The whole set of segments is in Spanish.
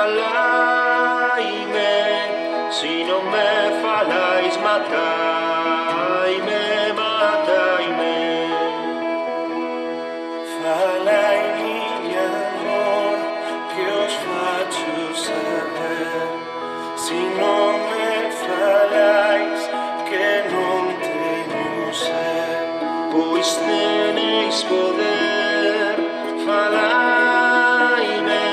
falaime, si non me falais mataime, mataime. Falaimi di amor che os faccio saber, si non me falais que non teño ser. Pois tenéis poder, falaime,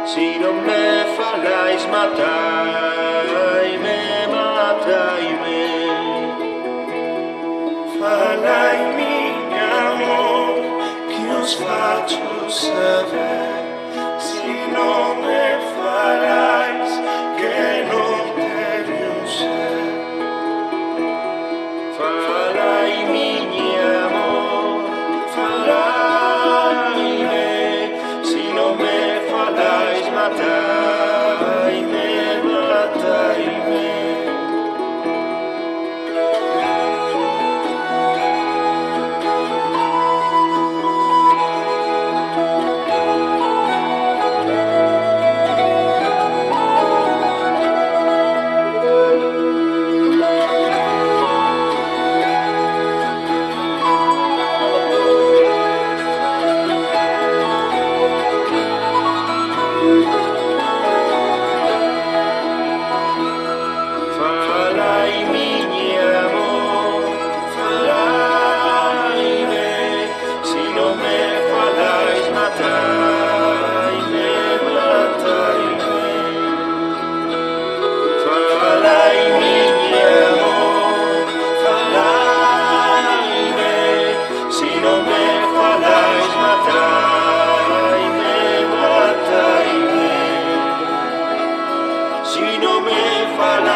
si non me falais mataime, mataime. Falaimi di amor che os faccio saber, si non me falais que non teño ser. Falaimi di amor, falaime, si non me falais mataime, mataime. Falaimi di amor, falaime, si non me falais mataime, mataime. Falaimi di amor, falaime, si non me falais mataime, mataime. Si non me falais